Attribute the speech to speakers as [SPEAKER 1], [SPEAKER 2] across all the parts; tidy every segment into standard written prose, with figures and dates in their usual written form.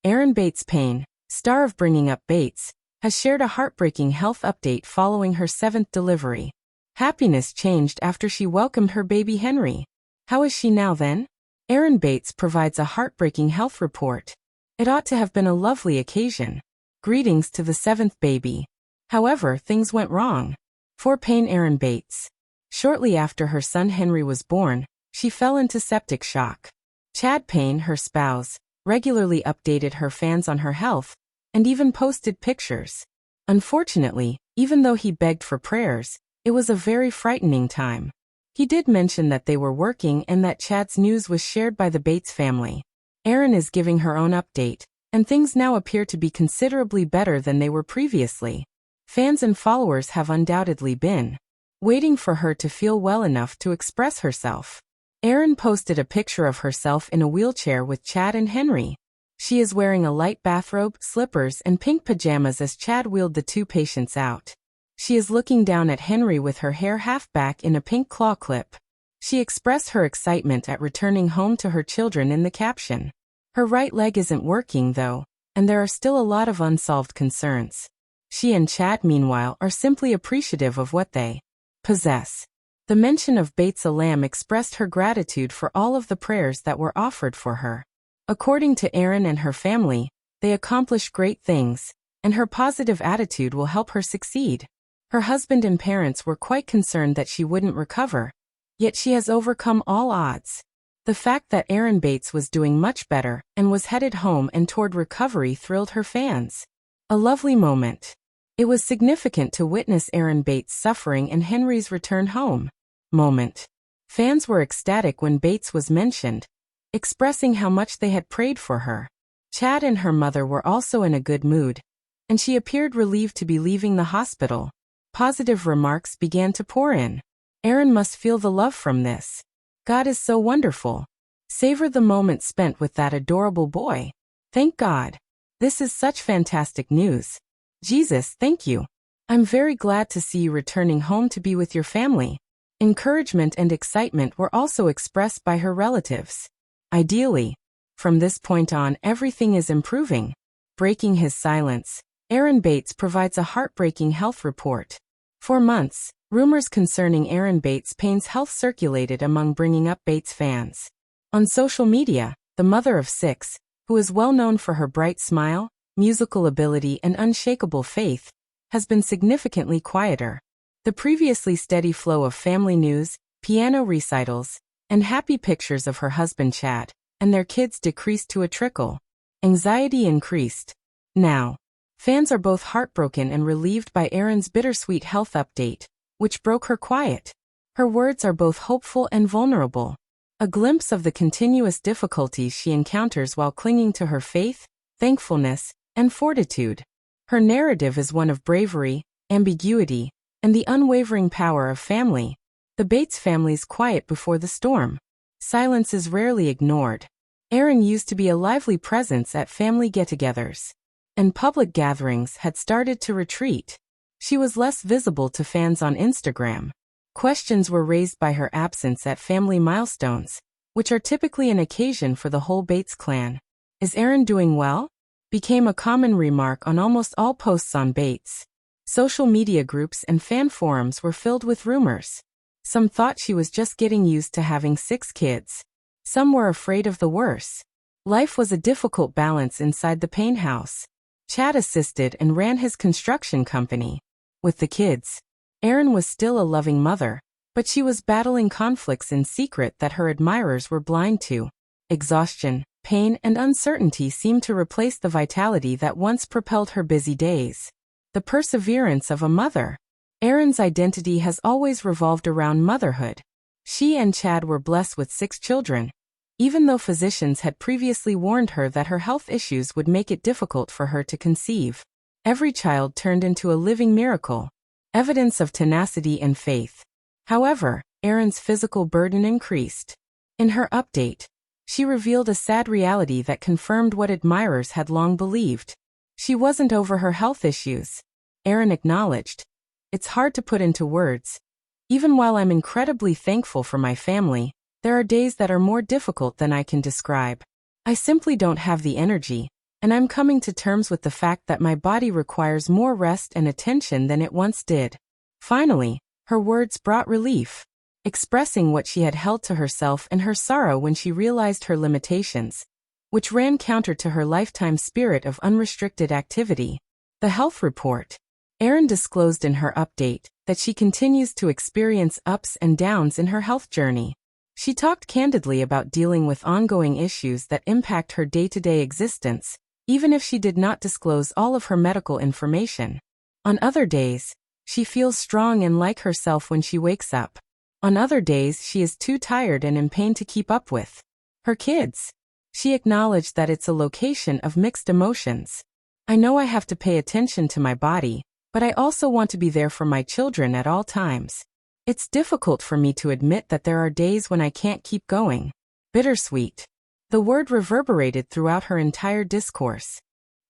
[SPEAKER 1] Erin Paine, star of Bringing Up Bates, has shared a heartbreaking health update following her 7th delivery. Happiness changed after she welcomed her baby Henry. How is she now then? Erin Bates provides a heartbreaking health report. It ought to have been a lovely occasion. Greetings to the 7th baby. However, things went wrong. For Paine Erin Bates. Shortly after her son Henry was born, she fell into septic shock. Chad Paine, her spouse, regularly updated her fans on her health, and even posted pictures. Unfortunately, even though he begged for prayers, it was a very frightening time. He did mention that they were working and that Chad's news was shared by the Bates family. Erin is giving her own update, and things now appear to be considerably better than they were previously. Fans and followers have undoubtedly been waiting for her to feel well enough to express herself. Erin posted a picture of herself in a wheelchair with Chad and Henry. She is wearing a light bathrobe, slippers, and pink pajamas as Chad wheeled the two patients out. She is looking down at Henry with her hair half back in a pink claw clip. She expressed her excitement at returning home to her children in the caption. Her right leg isn't working though, and there are still a lot of unsolved concerns. She and Chad, meanwhile, are simply appreciative of what they possess. The mention of Bates Lamb expressed her gratitude for all of the prayers that were offered for her. According to Erin and her family, they accomplished great things, and her positive attitude will help her succeed. Her husband and parents were quite concerned that she wouldn't recover, yet she has overcome all odds. The fact that Erin Bates was doing much better and was headed home and toward recovery thrilled her fans. A lovely moment. It was significant to witness Erin Bates' suffering and Henry's return home. Moment. Fans were ecstatic when Bates was mentioned, expressing how much they had prayed for her. Chad and her mother were also in a good mood, and she appeared relieved to be leaving the hospital. Positive remarks began to pour in. Erin must feel the love from this. God is so wonderful. Savor the moment spent with that adorable boy. Thank God. This is such fantastic news. Jesus, thank you. I'm very glad to see you returning home to be with your family. Encouragement and excitement were also expressed by her relatives. Ideally, from this point on, everything is improving. Breaking his silence, Erin Bates provides a heartbreaking health report. For months, rumors concerning Erin Paine's health circulated among Bringing Up Bates fans. On social media, the mother of 6, who is well known for her bright smile, musical ability, and unshakable faith, has been significantly quieter. The previously steady flow of family news, piano recitals, and happy pictures of her husband Chad and their kids decreased to a trickle. Anxiety increased. Now, fans are both heartbroken and relieved by Erin's bittersweet health update, which broke her quiet. Her words are both hopeful and vulnerable. A glimpse of the continuous difficulties she encounters while clinging to her faith, thankfulness, and fortitude. Her narrative is one of bravery, ambiguity, and the unwavering power of family. The Bates family's quiet before the storm. Silence is rarely ignored. Erin used to be a lively presence at family get-togethers, and public gatherings had started to retreat. She was less visible to fans on Instagram. Questions were raised by her absence at family milestones, which are typically an occasion for the whole Bates clan. Is Erin doing well? Became a common remark on almost all posts on Bates. Social media groups and fan forums were filled with rumors. Some thought she was just getting used to having 6 kids. Some were afraid of the worst. Life was a difficult balance inside the Paine house. Chad assisted and ran his construction company. With the kids, Erin was still a loving mother, but she was battling conflicts in secret that her admirers were blind to. Exhaustion, pain, and uncertainty seemed to replace the vitality that once propelled her busy days. The perseverance of a mother. Erin's identity has always revolved around motherhood. She and Chad were blessed with 6 children, even though physicians had previously warned her that her health issues would make it difficult for her to conceive. Every child turned into a living miracle, evidence of tenacity and faith. However, Erin's physical burden increased. In her update, she revealed a sad reality that confirmed what admirers had long believed. She wasn't over her health issues. Erin acknowledged, "It's hard to put into words. Even while I'm incredibly thankful for my family, there are days that are more difficult than I can describe. I simply don't have the energy. and I'm coming to terms with the fact that my body requires more rest and attention than it once did. Finally, her words brought relief, expressing what she had held to herself and her sorrow when she realized her limitations, which ran counter to her lifetime spirit of unrestricted activity. The health report. Erin disclosed in her update that she continues to experience ups and downs in her health journey. She talked candidly about dealing with ongoing issues that impact her day-to-day existence, even if she did not disclose all of her medical information. On other days, she feels strong and like herself when she wakes up. On other days, she is too tired and in pain to keep up with her kids. She acknowledged that it's a location of mixed emotions. I know I have to pay attention to my body, but I also want to be there for my children at all times. It's difficult for me to admit that there are days when I can't keep going. Bittersweet. The word reverberated throughout her entire discourse.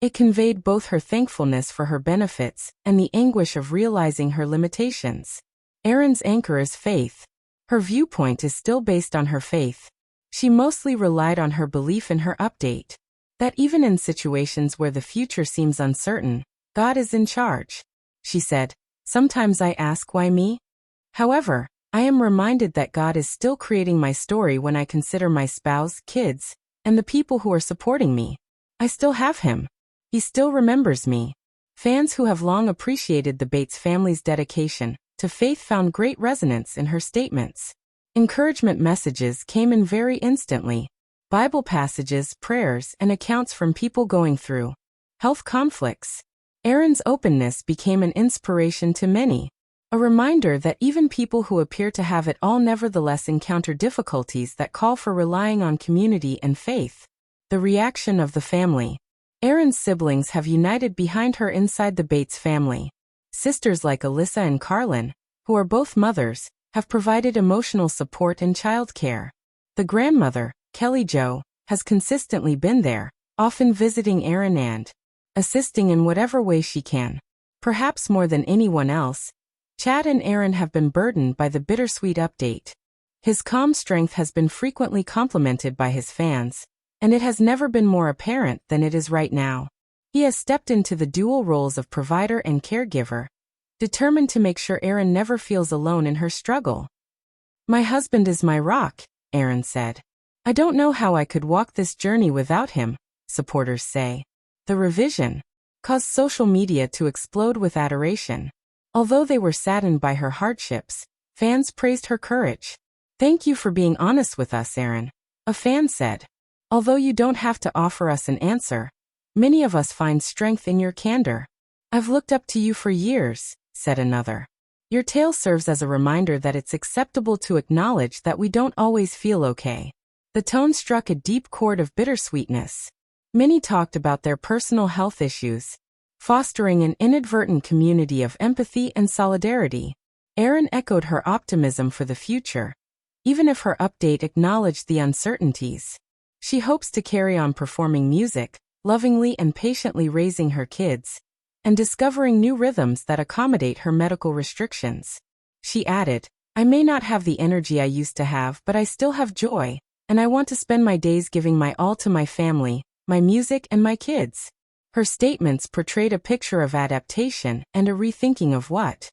[SPEAKER 1] It conveyed both her thankfulness for her benefits and the anguish of realizing her limitations. Erin's anchor is faith. Her viewpoint is still based on her faith. She mostly relied on her belief in her update, that even in situations where the future seems uncertain, God is in charge. She said, "Sometimes I ask why me? However, I am reminded that God is still creating my story when I consider my spouse, kids, and the people who are supporting me. I still have Him. He still remembers me." Fans who have long appreciated the Bates family's dedication to faith found great resonance in her statements. Encouragement messages came in very instantly. Bible passages, prayers, and accounts from people going through health conflicts. Erin's openness became an inspiration to many. A reminder that even people who appear to have it all nevertheless encounter difficulties that call for relying on community and faith. The reaction of the family. Erin's siblings have united behind her inside the Bates family. Sisters like Alyssa and Carlin, who are both mothers, have provided emotional support and childcare. The grandmother, Kelly Jo, has consistently been there, often visiting Erin and assisting in whatever way she can. Perhaps more than anyone else, Chad and Erin have been burdened by the bittersweet update. His calm strength has been frequently complimented by his fans, and it has never been more apparent than it is right now. He has stepped into the dual roles of provider and caregiver, determined to make sure Erin never feels alone in her struggle. "My husband is my rock," Erin said. "I don't know how I could walk this journey without him," supporters say. The revision caused social media to explode with adoration. Although they were saddened by her hardships, fans praised her courage. "Thank you for being honest with us, Erin," a fan said. "Although you don't have to offer us an answer, many of us find strength in your candor." "I've looked up to you for years," said another. "Your tale serves as a reminder that it's acceptable to acknowledge that we don't always feel okay." The tone struck a deep chord of bittersweetness. Many talked about their personal health issues, fostering an inadvertent community of empathy and solidarity. Erin echoed her optimism for the future, even if her update acknowledged the uncertainties. She hopes to carry on performing music, lovingly and patiently raising her kids, and discovering new rhythms that accommodate her medical restrictions. She added, "I may not have the energy I used to have, but I still have joy, and I want to spend my days giving my all to my family, my music, and my kids." Her statements portrayed a picture of adaptation and a rethinking of what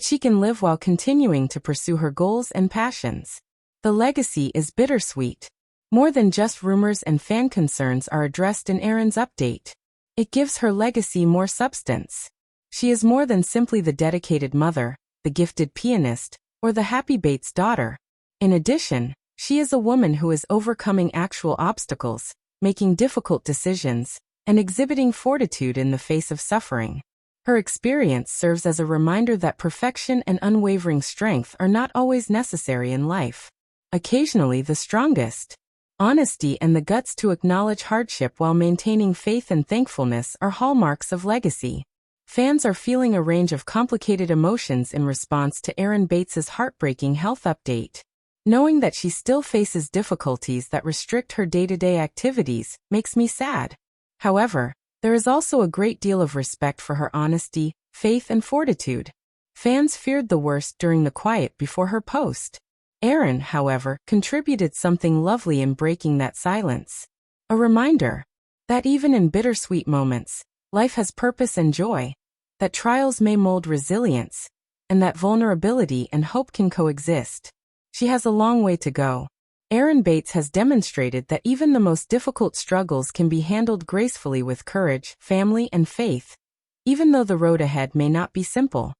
[SPEAKER 1] she can live while continuing to pursue her goals and passions. The legacy is bittersweet. More than just rumors and fan concerns are addressed in Erin's update. It gives her legacy more substance. She is more than simply the dedicated mother, the gifted pianist, or the happy Bates daughter. In addition, she is a woman who is overcoming actual obstacles, making difficult decisions, and exhibiting fortitude in the face of suffering. Her experience serves as a reminder that perfection and unwavering strength are not always necessary in life. Occasionally the strongest. Honesty and the guts to acknowledge hardship while maintaining faith and thankfulness are hallmarks of legacy. Fans are feeling a range of complicated emotions in response to Erin Bates's heartbreaking health update. Knowing that she still faces difficulties that restrict her day-to-day activities makes me sad. However, there is also a great deal of respect for her honesty, faith, and fortitude. Fans feared the worst during the quiet before her post. Erin, however, contributed something lovely in breaking that silence. A reminder That even in bittersweet moments, life has purpose and joy, that trials may mold resilience, and that vulnerability and hope can coexist. She has a long way to go. Erin Bates has demonstrated that even the most difficult struggles can be handled gracefully with courage, family, and faith, even though the road ahead may not be simple.